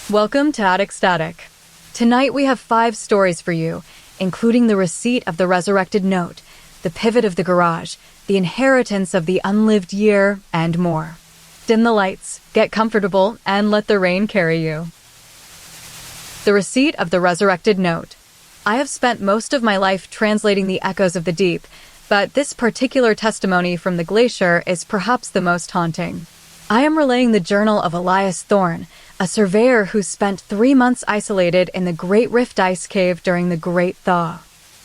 Welcome to Attic Static. Tonight we have 5 stories for you, including the receipt of the resurrected note, the pivot of the garage, the inheritance of the unlived year, and more. Dim the lights, get comfortable, and let the rain carry you. The receipt of the resurrected note. I have spent most of my life translating the echoes of the deep, but this particular testimony from the glacier is perhaps the most haunting. I am relaying the journal of Elias Thorne, a surveyor who spent 3 months isolated in the Great Rift Ice Cave during the Great Thaw.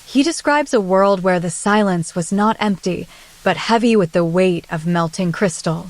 He describes a world where the silence was not empty, but heavy with the weight of melting crystal.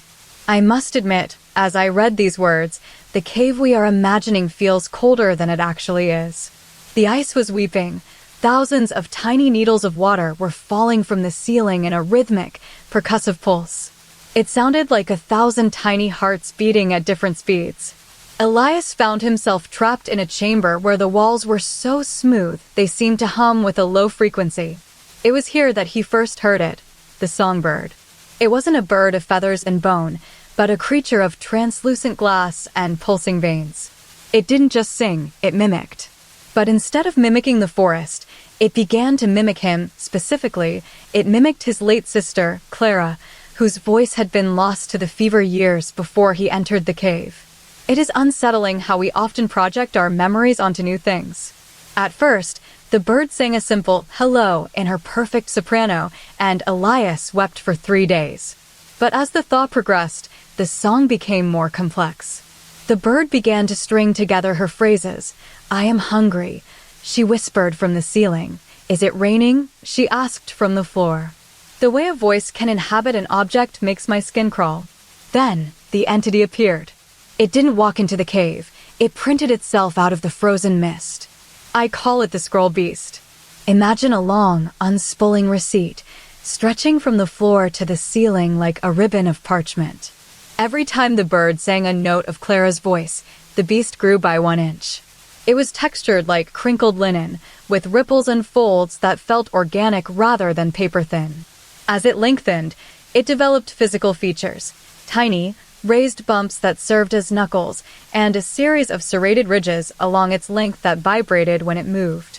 I must admit, as I read these words, the cave we are imagining feels colder than it actually is. The ice was weeping. Thousands of tiny needles of water were falling from the ceiling in a rhythmic, percussive pulse. It sounded like 1,000 tiny hearts beating at different speeds. Elias found himself trapped in a chamber where the walls were so smooth they seemed to hum with a low frequency. It was here that he first heard it, the songbird. It wasn't a bird of feathers and bone, but a creature of translucent glass and pulsing veins. It didn't just sing, it mimicked. But instead of mimicking the forest, it began to mimic him. Specifically, it mimicked his late sister, Clara, whose voice had been lost to the fever years before he entered the cave. It is unsettling how we often project our memories onto new things. At first, the bird sang a simple hello in her perfect soprano, and Elias wept for 3 days. But as the thaw progressed, the song became more complex. The bird began to string together her phrases. I am hungry, she whispered from the ceiling. Is it raining? She asked from the floor. The way a voice can inhabit an object makes my skin crawl. Then, the entity appeared. It didn't walk into the cave. It printed itself out of the frozen mist. I call it the scroll beast. Imagine a long, unspooling receipt, stretching from the floor to the ceiling like a ribbon of parchment. Every time the bird sang a note of Clara's voice, the beast grew by 1 inch. It was textured like crinkled linen, with ripples and folds that felt organic rather than paper-thin. As it lengthened, it developed physical features: tiny, raised bumps that served as knuckles, and a series of serrated ridges along its length that vibrated when it moved.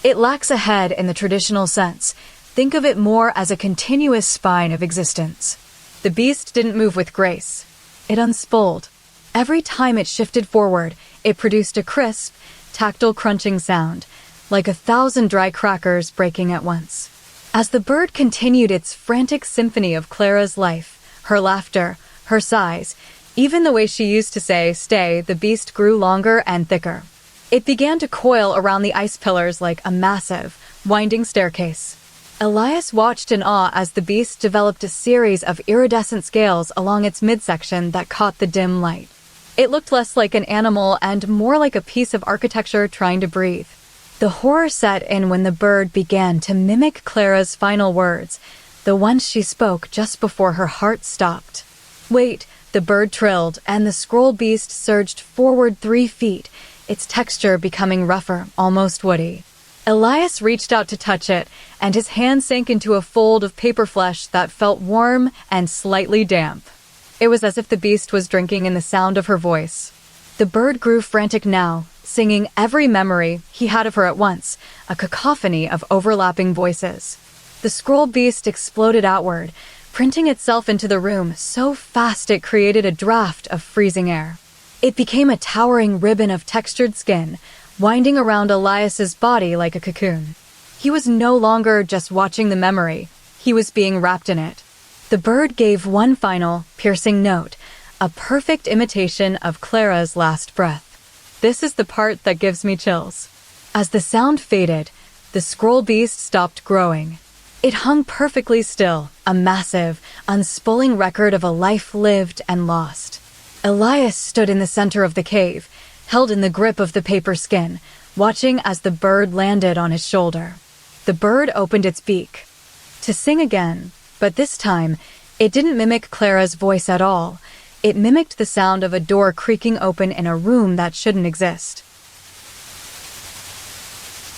It lacks a head in the traditional sense. Think of it more as a continuous spine of existence. The beast didn't move with grace. It unspooled. Every time it shifted forward, it produced a crisp, tactile crunching sound, like 1,000 dry crackers breaking at once. As the bird continued its frantic symphony of Clara's life, her laughter, her sighs, even the way she used to say, stay, the beast grew longer and thicker. It began to coil around the ice pillars like a massive, winding staircase. Elias watched in awe as the beast developed a series of iridescent scales along its midsection that caught the dim light. It looked less like an animal and more like a piece of architecture trying to breathe. The horror set in when the bird began to mimic Clara's final words, the ones she spoke just before her heart stopped. Wait, the bird trilled, and the scroll beast surged forward 3 feet, its texture becoming rougher, almost woody. Elias reached out to touch it, and his hand sank into a fold of paper flesh that felt warm and slightly damp. It was as if the beast was drinking in the sound of her voice. The bird grew frantic now, singing every memory he had of her at once, a cacophony of overlapping voices. The scroll beast exploded outward, printing itself into the room so fast it created a draft of freezing air. It became a towering ribbon of textured skin, winding around Elias's body like a cocoon. He was no longer just watching the memory, he was being wrapped in it. The bird gave one final, piercing note, a perfect imitation of Clara's last breath. This is the part that gives me chills. As the sound faded, the scroll beast stopped growing. It hung perfectly still, a massive, unspooling record of a life lived and lost. Elias stood in the center of the cave, held in the grip of the paper skin, watching as the bird landed on his shoulder. The bird opened its beak to sing again, but this time, it didn't mimic Clara's voice at all. It mimicked the sound of a door creaking open in a room that shouldn't exist.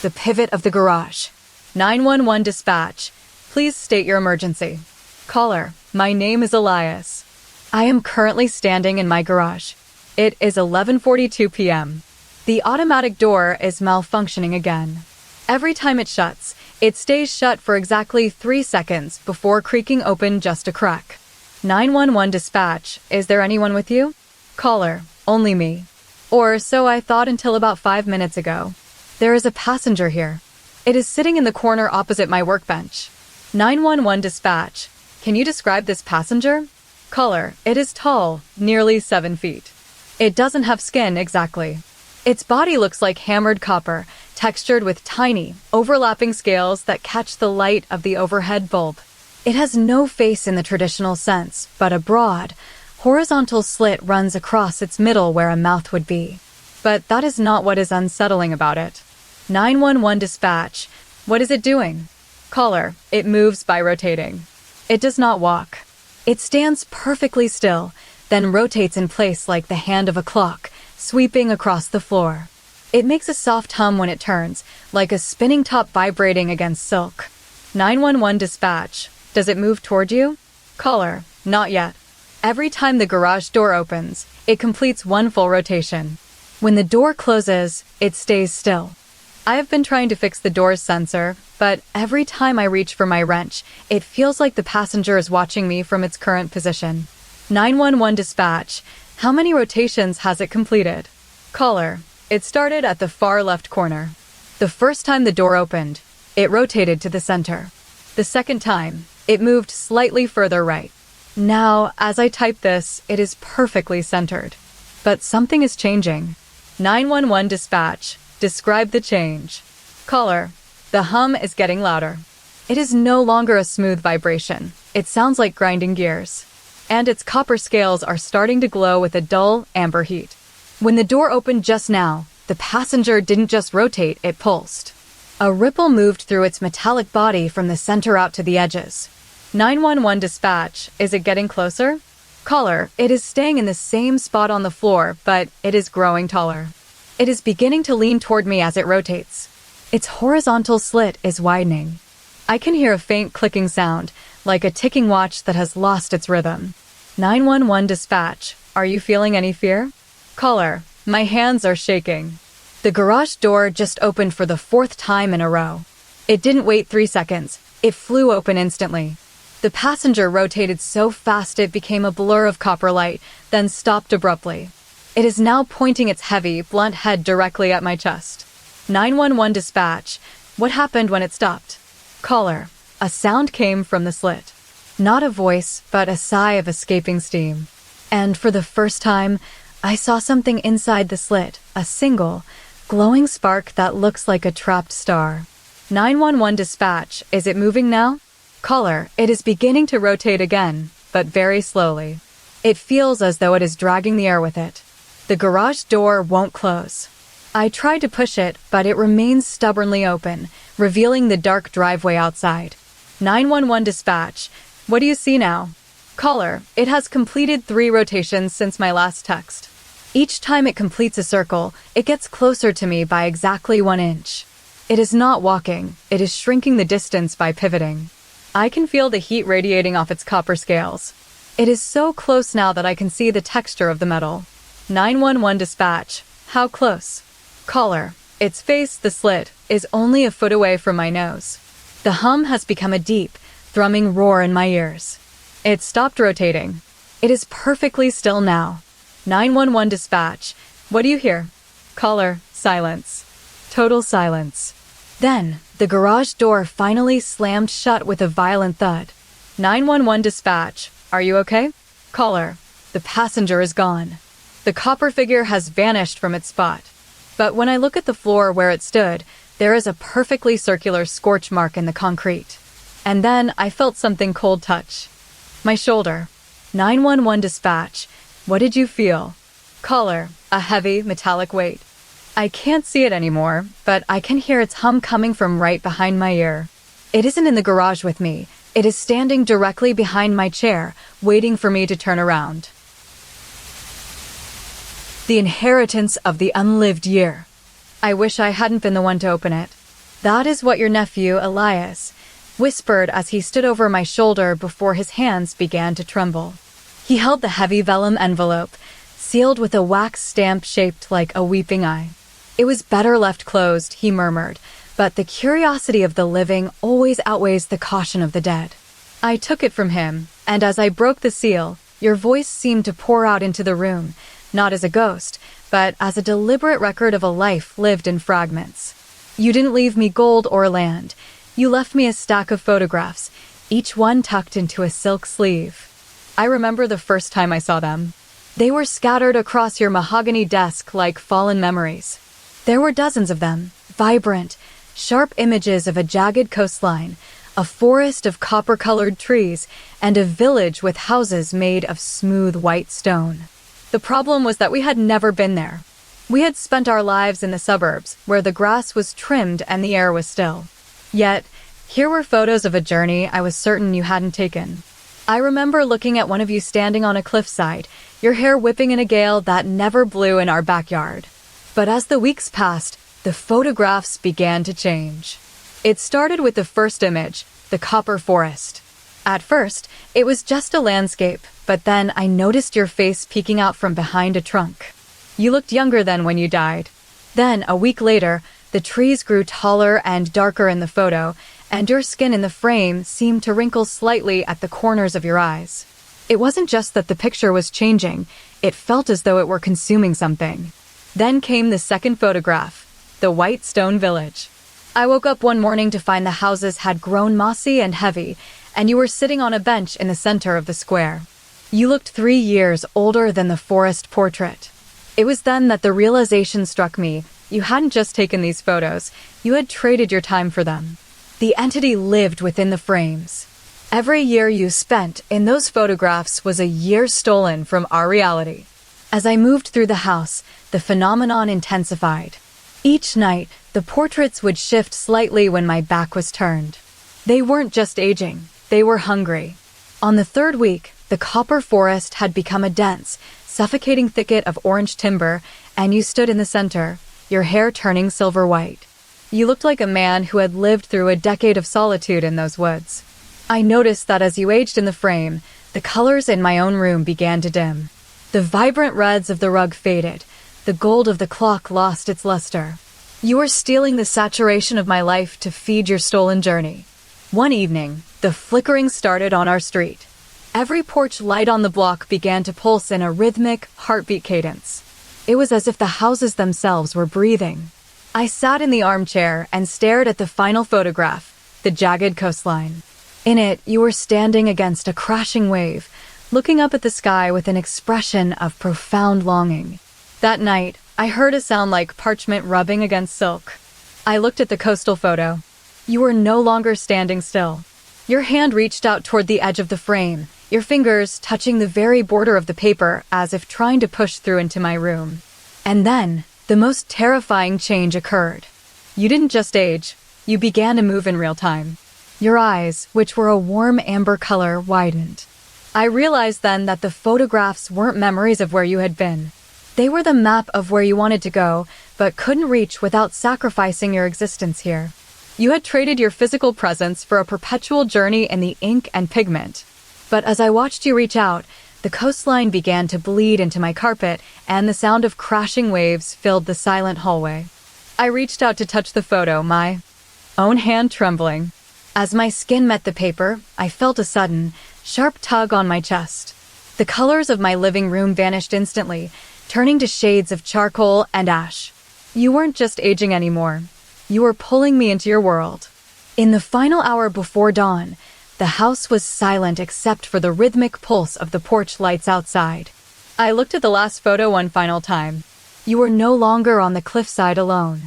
The pivot of the garage. 911 dispatch. Please state your emergency. Caller, my name is Elias. I am currently standing in my garage. It is 11:42 p.m. The automatic door is malfunctioning again. Every time it shuts, it stays shut for exactly 3 seconds before creaking open just a crack. 911 dispatch, is there anyone with you? Caller, only me. Or so I thought until about 5 minutes ago. There is a passenger here. It is sitting in the corner opposite my workbench. 911 dispatch, can you describe this passenger? Caller, it is tall, nearly 7 feet. It doesn't have skin exactly. Its body looks like hammered copper, textured with tiny, overlapping scales that catch the light of the overhead bulb. It has no face in the traditional sense, but a broad, horizontal slit runs across its middle where a mouth would be. But that is not what is unsettling about it. 911 dispatch, what is it doing? Caller, it moves by rotating. It does not walk. It stands perfectly still, then rotates in place like the hand of a clock, sweeping across the floor. It makes a soft hum when it turns, like a spinning top vibrating against silk. 911 dispatch, does it move toward you? Caller, not yet. Every time the garage door opens, it completes one full rotation. When the door closes, it stays still. I have been trying to fix the door's sensor, but every time I reach for my wrench, it feels like the passenger is watching me from its current position. 911 dispatch, how many rotations has it completed? Caller, it started at the far left corner. The first time the door opened, it rotated to the center. The second time, it moved slightly further right. Now, as I type this, it is perfectly centered. But something is changing. 911 dispatch, describe the change. Caller, the hum is getting louder. It is no longer a smooth vibration. It sounds like grinding gears. And its copper scales are starting to glow with a dull, amber heat. When the door opened just now, the passenger didn't just rotate, it pulsed. A ripple moved through its metallic body from the center out to the edges. 911 dispatch, is it getting closer? Caller, it is staying in the same spot on the floor, but it is growing taller. It is beginning to lean toward me as it rotates. Its horizontal slit is widening. I can hear a faint clicking sound, like a ticking watch that has lost its rhythm. 911 dispatch, are you feeling any fear? Caller, my hands are shaking. The garage door just opened for the 4th time in a row. It didn't wait 3 seconds. It flew open instantly. The passenger rotated so fast it became a blur of copper light, then stopped abruptly. It is now pointing its heavy, blunt head directly at my chest. 911 dispatch, what happened when it stopped? Caller, a sound came from the slit. Not a voice, but a sigh of escaping steam. And for the first time, I saw something inside the slit, a single, glowing spark that looks like a trapped star. 911 dispatch, is it moving now? Caller, it is beginning to rotate again, but very slowly. It feels as though it is dragging the air with it. The garage door won't close. I tried to push it, but it remains stubbornly open, revealing the dark driveway outside. 911 dispatch, what do you see now? Caller, it has completed 3 rotations since my last text. Each time it completes a circle, it gets closer to me by exactly 1 inch. It is not walking, it is shrinking the distance by pivoting. I can feel the heat radiating off its copper scales. It is so close now that I can see the texture of the metal. 911 dispatch, how close? Caller, its face, the slit, is only a foot away from my nose. The hum has become a deep, thrumming roar in my ears. It stopped rotating. It is perfectly still now. 911 dispatch, what do you hear? Caller, silence. Total silence. Then, the garage door finally slammed shut with a violent thud. 911 dispatch, are you okay? Caller, the passenger is gone. The copper figure has vanished from its spot. But when I look at the floor where it stood, there is a perfectly circular scorch mark in the concrete. And then I felt something cold touch. My shoulder. 911 dispatch, what did you feel? Caller, a heavy, metallic weight. I can't see it anymore, but I can hear its hum coming from right behind my ear. It isn't in the garage with me. It is standing directly behind my chair, waiting for me to turn around. The inheritance of the unlived year. I wish I hadn't been the one to open it. That is what your nephew, Elias, whispered as he stood over my shoulder before his hands began to tremble. He held the heavy vellum envelope, sealed with a wax stamp shaped like a weeping eye. It was better left closed, he murmured, but the curiosity of the living always outweighs the caution of the dead. I took it from him, and as I broke the seal, your voice seemed to pour out into the room, not as a ghost, but as a deliberate record of a life lived in fragments. You didn't leave me gold or land. You left me a stack of photographs, each one tucked into a silk sleeve. I remember the first time I saw them. They were scattered across your mahogany desk like fallen memories. There were dozens of them, vibrant, sharp images of a jagged coastline, a forest of copper-colored trees, and a village with houses made of smooth white stone. The problem was that we had never been there. We had spent our lives in the suburbs, where the grass was trimmed and the air was still. Yet, here were photos of a journey I was certain you hadn't taken. I remember looking at one of you standing on a cliffside, your hair whipping in a gale that never blew in our backyard. But as the weeks passed, the photographs began to change. It started with the first image, the copper forest. At first, it was just a landscape, but then I noticed your face peeking out from behind a trunk. You looked younger than when you died. Then, a week later, the trees grew taller and darker in the photo, and your skin in the frame seemed to wrinkle slightly at the corners of your eyes. It wasn't just that the picture was changing, it felt as though it were consuming something. Then came the second photograph, the white stone village. I woke up one morning to find the houses had grown mossy and heavy, and you were sitting on a bench in the center of the square. You looked 3 years older than the forest portrait. It was then that the realization struck me. You hadn't just taken these photos, you had traded your time for them. The entity lived within the frames. Every year you spent in those photographs was a year stolen from our reality. As I moved through the house, the phenomenon intensified. Each night, the portraits would shift slightly when my back was turned. They weren't just aging, they were hungry. On the third week, the copper forest had become a dense, suffocating thicket of orange timber, and you stood in the center, your hair turning silver white. You looked like a man who had lived through a decade of solitude in those woods. I noticed that as you aged in the frame, the colors in my own room began to dim. The vibrant reds of the rug faded. The gold of the clock lost its luster. You were stealing the saturation of my life to feed your stolen journey. One evening, the flickering started on our street. Every porch light on the block began to pulse in a rhythmic, heartbeat cadence. It was as if the houses themselves were breathing. I sat in the armchair and stared at the final photograph, the jagged coastline. In it, you were standing against a crashing wave, looking up at the sky with an expression of profound longing. That night, I heard a sound like parchment rubbing against silk. I looked at the coastal photo. You were no longer standing still. Your hand reached out toward the edge of the frame, your fingers touching the very border of the paper as if trying to push through into my room. And then, the most terrifying change occurred. You didn't just age, you began to move in real time. Your eyes, which were a warm amber color, widened. I realized then that the photographs weren't memories of where you had been. They were the map of where you wanted to go, but couldn't reach without sacrificing your existence here. You had traded your physical presence for a perpetual journey in the ink and pigment. But as I watched you reach out, the coastline began to bleed into my carpet, and the sound of crashing waves filled the silent hallway. I reached out to touch the photo, my own hand trembling. As my skin met the paper, I felt a sudden, sharp tug on my chest. The colors of my living room vanished instantly, turning to shades of charcoal and ash. You weren't just aging anymore. You were pulling me into your world. In the final hour before dawn, the house was silent except for the rhythmic pulse of the porch lights outside. I looked at the last photo one final time. You were no longer on the cliffside alone.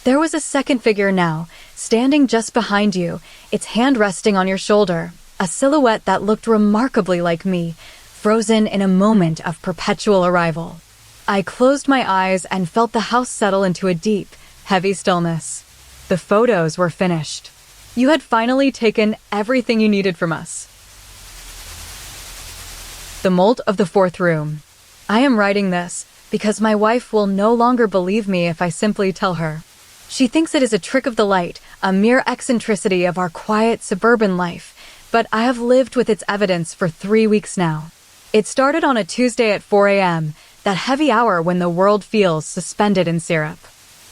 There was a second figure now, standing just behind you, its hand resting on your shoulder, a silhouette that looked remarkably like me, frozen in a moment of perpetual arrival. I closed my eyes and felt the house settle into a deep, heavy stillness. The photos were finished. You had finally taken everything you needed from us. The Molt of the Fourth Room. I am writing this because my wife will no longer believe me if I simply tell her. She thinks it is a trick of the light, a mere eccentricity of our quiet suburban life, but I have lived with its evidence for 3 weeks now. It started on a Tuesday at 4 a.m., that heavy hour when the world feels suspended in syrup.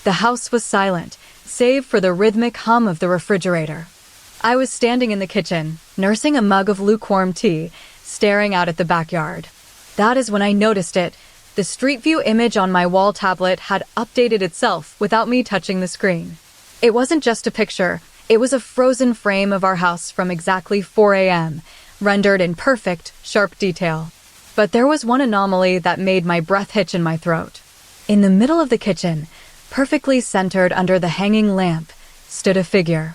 The house was silent, save for the rhythmic hum of the refrigerator. I was standing in the kitchen, nursing a mug of lukewarm tea, staring out at the backyard. That is when I noticed it. The Street View image on my wall tablet had updated itself without me touching the screen. It wasn't just a picture, it was a frozen frame of our house from exactly 4 a.m., rendered in perfect, sharp detail. But there was one anomaly that made my breath hitch in my throat. In the middle of the kitchen, perfectly centered under the hanging lamp, stood a figure.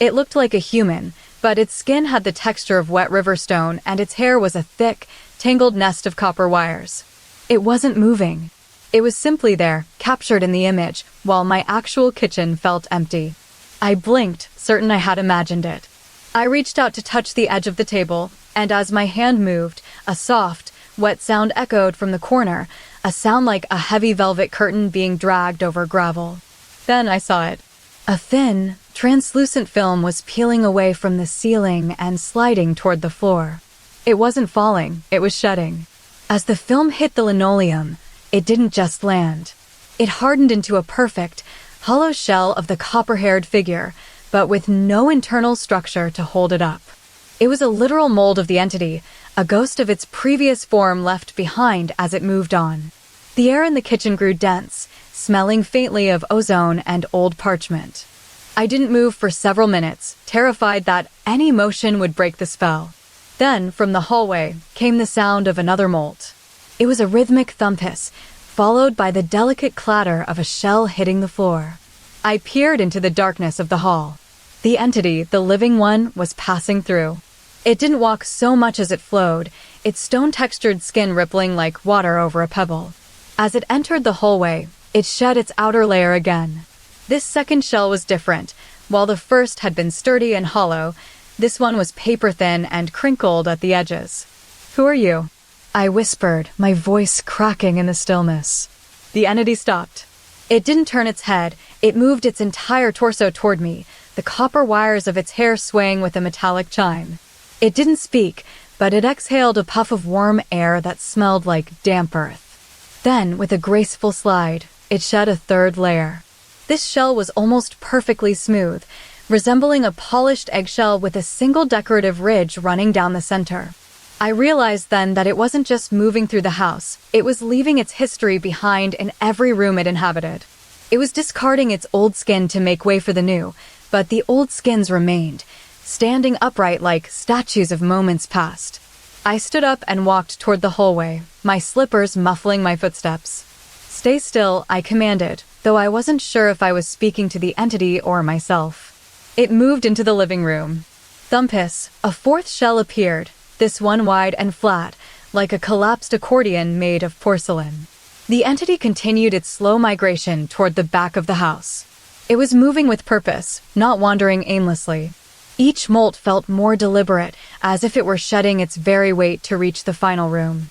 It looked like a human, but its skin had the texture of wet river stone and its hair was a thick, tangled nest of copper wires. It wasn't moving. It was simply there, captured in the image, while my actual kitchen felt empty. I blinked, certain I had imagined it. I reached out to touch the edge of the table, and as my hand moved, a soft, wet sound echoed from the corner, a sound like a heavy velvet curtain being dragged over gravel. Then I saw it. A thin, translucent film was peeling away from the ceiling and sliding toward the floor. It wasn't falling, it was shedding. As the film hit the linoleum, it didn't just land. It hardened into a perfect, hollow shell of the copper-haired figure, but with no internal structure to hold it up. It was a literal mold of the entity, a ghost of its previous form left behind as it moved on. The air in the kitchen grew dense, smelling faintly of ozone and old parchment. I didn't move for several minutes, terrified that any motion would break the spell. Then, from the hallway, came the sound of another molt. It was a rhythmic thump hiss, followed by the delicate clatter of a shell hitting the floor. I peered into the darkness of the hall. The entity, the living one, was passing through. It didn't walk so much as it flowed, its stone-textured skin rippling like water over a pebble. As it entered the hallway, it shed its outer layer again. This second shell was different. While the first had been sturdy and hollow, this one was paper-thin and crinkled at the edges. "Who are you?" I whispered, my voice cracking in the stillness. The entity stopped. It didn't turn its head, it moved its entire torso toward me, the copper wires of its hair swaying with a metallic chime. It didn't speak, but it exhaled a puff of warm air that smelled like damp earth. Then, with a graceful slide, it shed a third layer. This shell was almost perfectly smooth, resembling a polished eggshell with a single decorative ridge running down the center. I realized then that it wasn't just moving through the house, it was leaving its history behind in every room it inhabited. It was discarding its old skin to make way for the new, but the old skins remained, standing upright like statues of moments past. I stood up and walked toward the hallway, my slippers muffling my footsteps. "Stay still," I commanded, though I wasn't sure if I was speaking to the entity or myself. It moved into the living room. Thump hiss, a fourth shell appeared, this one wide and flat, like a collapsed accordion made of porcelain. The entity continued its slow migration toward the back of the house. It was moving with purpose, not wandering aimlessly. Each molt felt more deliberate, as if it were shedding its very weight to reach the final room.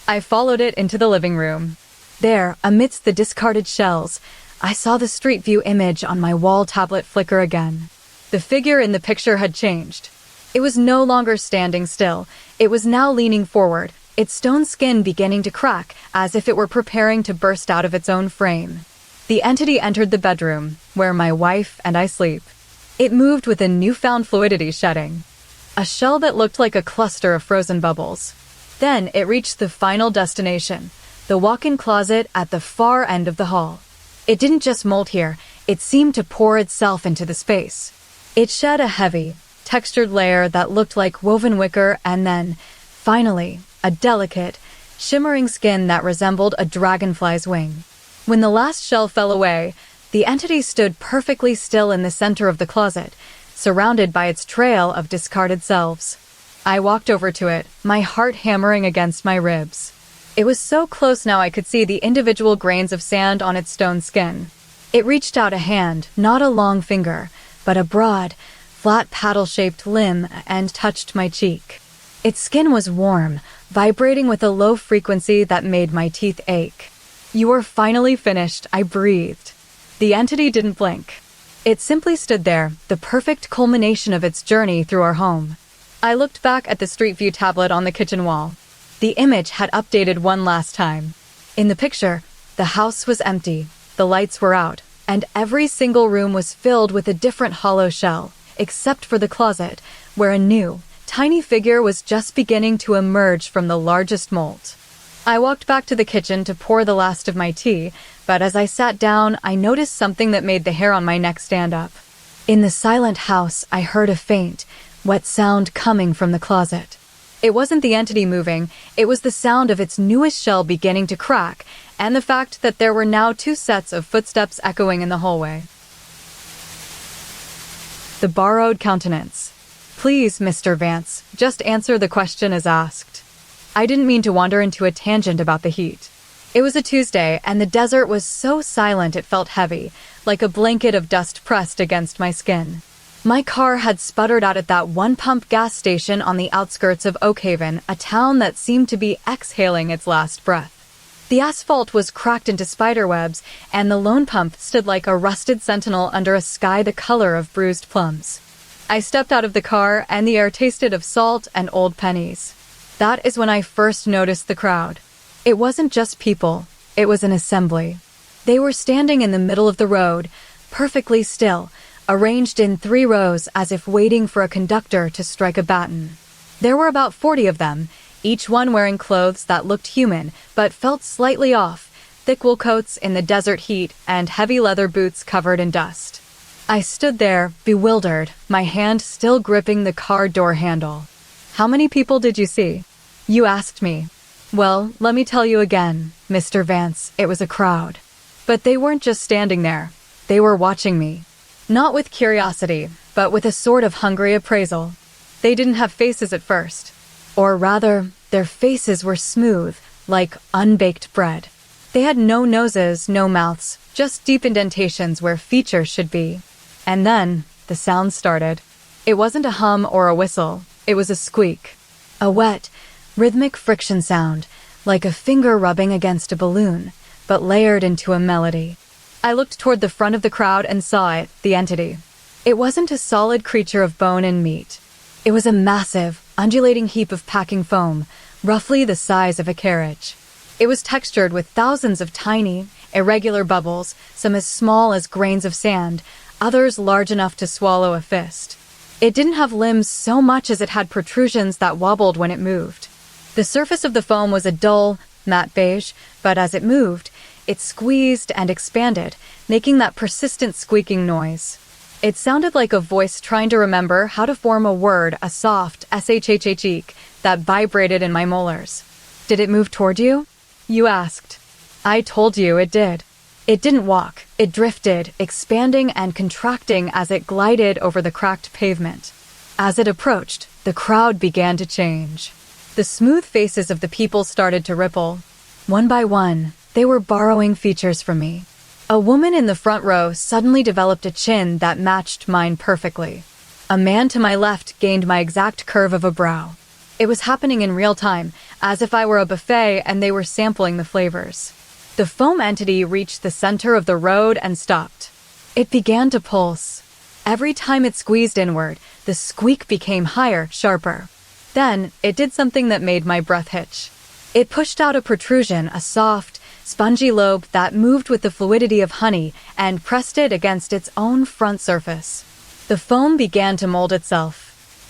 I followed it into the living room. There, amidst the discarded shells, I saw the Street View image on my wall tablet flicker again. The figure in the picture had changed. It was no longer standing still. It was now leaning forward, its stone skin beginning to crack, as if it were preparing to burst out of its own frame. The entity entered the bedroom, where my wife and I sleep. It moved with a newfound fluidity shedding. A shell that looked like a cluster of frozen bubbles. Then it reached the final destination, the walk-in closet at the far end of the hall. It didn't just molt here, it seemed to pour itself into the space. It shed a heavy, textured layer that looked like woven wicker and then, finally, a delicate, shimmering skin that resembled a dragonfly's wing. When the last shell fell away, the entity stood perfectly still in the center of the closet, surrounded by its trail of discarded selves. I walked over to it, my heart hammering against my ribs. It was so close now I could see the individual grains of sand on its stone skin. It reached out a hand, not a long finger, but a broad, flat paddle-shaped limb, and touched my cheek. Its skin was warm, vibrating with a low frequency that made my teeth ache. "You are finally finished," I breathed. The entity didn't blink. It simply stood there, the perfect culmination of its journey through our home. I looked back at the Street View tablet on the kitchen wall. The image had updated one last time. In the picture, the house was empty, the lights were out, and every single room was filled with a different hollow shell, except for the closet, where a new, tiny figure was just beginning to emerge from the largest molt. I walked back to the kitchen to pour the last of my tea, but as I sat down, I noticed something that made the hair on my neck stand up. In the silent house, I heard a faint, wet sound coming from the closet. It wasn't the entity moving, it was the sound of its newest shell beginning to crack, and the fact that there were now 2 sets of footsteps echoing in the hallway. The Borrowed Countenance. Please, Mr. Vance, just answer the question as asked. I didn't mean to wander into a tangent about the heat. It was a Tuesday, and the desert was so silent it felt heavy, like a blanket of dust pressed against my skin. My car had sputtered out at that one-pump gas station on the outskirts of Oakhaven, a town that seemed to be exhaling its last breath. The asphalt was cracked into spiderwebs, and the lone pump stood like a rusted sentinel under a sky the color of bruised plums. I stepped out of the car, and the air tasted of salt and old pennies. That is when I first noticed the crowd. It wasn't just people, it was an assembly. They were standing in the middle of the road, perfectly still, arranged in 3 rows as if waiting for a conductor to strike a baton. There were about 40 of them, each one wearing clothes that looked human but felt slightly off, thick wool coats in the desert heat and heavy leather boots covered in dust. I stood there, bewildered, my hand still gripping the car door handle. How many people did you see? You asked me. Well, let me tell you again, Mr. Vance, it was a crowd. But they weren't just standing there. They were watching me. Not with curiosity, but with a sort of hungry appraisal. They didn't have faces at first. Or rather, their faces were smooth, like unbaked bread. They had no noses, no mouths, just deep indentations where features should be. And then, the sound started. It wasn't a hum or a whistle, it was a squeak. A wet, rhythmic friction sound, like a finger rubbing against a balloon, but layered into a melody. I looked toward the front of the crowd and saw it, the entity. It wasn't a solid creature of bone and meat. It was a massive, undulating heap of packing foam, roughly the size of a carriage. It was textured with thousands of tiny, irregular bubbles, some as small as grains of sand, others large enough to swallow a fist. It didn't have limbs so much as it had protrusions that wobbled when it moved. The surface of the foam was a dull, matte beige, but as it moved, it squeezed and expanded, making that persistent squeaking noise. It sounded like a voice trying to remember how to form a word, a soft shhh that vibrated in my molars. Did it move toward you? You asked. I told you it did. It didn't walk. It drifted, expanding and contracting as it glided over the cracked pavement. As it approached, the crowd began to change. The smooth faces of the people started to ripple. One by one, they were borrowing features from me. A woman in the front row suddenly developed a chin that matched mine perfectly. A man to my left gained my exact curve of a brow. It was happening in real time, as if I were a buffet and they were sampling the flavors. The foam entity reached the center of the road and stopped. It began to pulse. Every time it squeezed inward, the squeak became higher, sharper. Then, it did something that made my breath hitch. It pushed out a protrusion, a soft, spongy lobe that moved with the fluidity of honey and pressed it against its own front surface. The foam began to mold itself.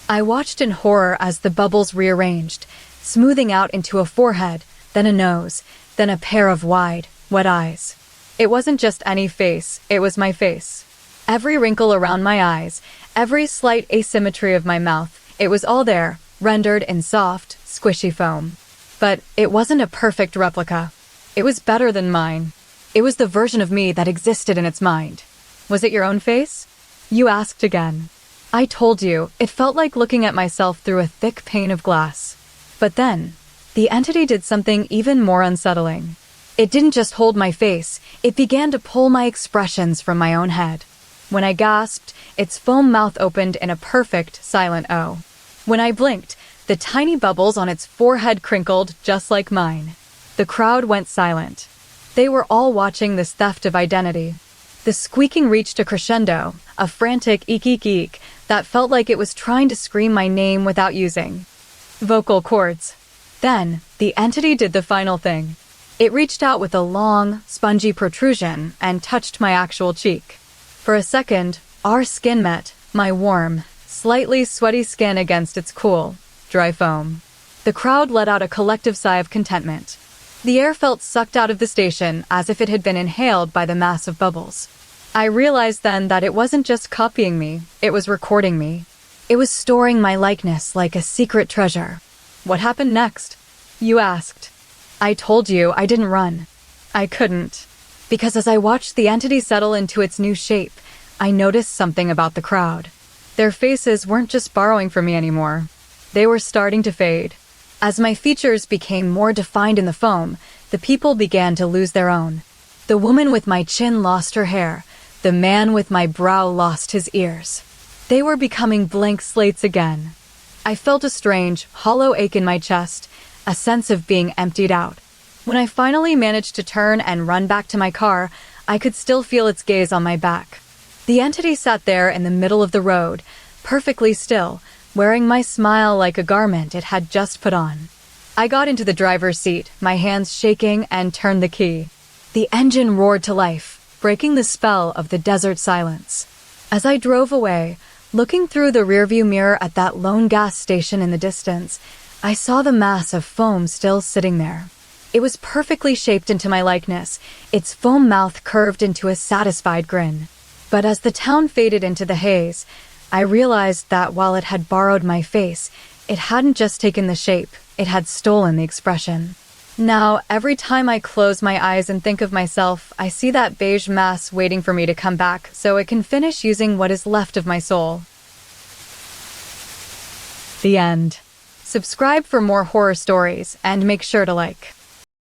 I watched in horror as the bubbles rearranged, smoothing out into a forehead, then a nose, then a pair of wide, wet eyes. It wasn't just any face, it was my face. Every wrinkle around my eyes, every slight asymmetry of my mouth, it was all there, rendered in soft, squishy foam. But it wasn't a perfect replica. It was better than mine. It was the version of me that existed in its mind. Was it your own face? You asked again. I told you, it felt like looking at myself through a thick pane of glass. But then, the entity did something even more unsettling. It didn't just hold my face, it began to pull my expressions from my own head. When I gasped, its foam mouth opened in a perfect, silent O. When I blinked, the tiny bubbles on its forehead crinkled just like mine. The crowd went silent. They were all watching this theft of identity. The squeaking reached a crescendo, a frantic eek-eek-eek that felt like it was trying to scream my name without using vocal cords. Then, the entity did the final thing. It reached out with a long, spongy protrusion and touched my actual cheek. For a second, our skin met, my warm, slightly sweaty skin against its cool, dry foam. The crowd let out a collective sigh of contentment. The air felt sucked out of the station as if it had been inhaled by the mass of bubbles. I realized then that it wasn't just copying me, it was recording me. It was storing my likeness like a secret treasure. What happened next? You asked. I told you I didn't run. I couldn't. Because as I watched the entity settle into its new shape, I noticed something about the crowd. Their faces weren't just borrowing from me anymore. They were starting to fade. As my features became more defined in the foam, the people began to lose their own. The woman with my chin lost her hair. The man with my brow lost his ears. They were becoming blank slates again. I felt a strange, hollow ache in my chest, a sense of being emptied out. When I finally managed to turn and run back to my car, I could still feel its gaze on my back. The entity sat there in the middle of the road, perfectly still, wearing my smile like a garment it had just put on. I got into the driver's seat, my hands shaking, and turned the key. The engine roared to life, breaking the spell of the desert silence. As I drove away, looking through the rearview mirror at that lone gas station in the distance, I saw the mass of foam still sitting there. It was perfectly shaped into my likeness, its foam mouth curved into a satisfied grin. But as the town faded into the haze, I realized that while it had borrowed my face, it hadn't just taken the shape, it had stolen the expression. Now, every time I close my eyes and think of myself, I see that beige mass waiting for me to come back so it can finish using what is left of my soul. The end. Subscribe for more horror stories and make sure to like.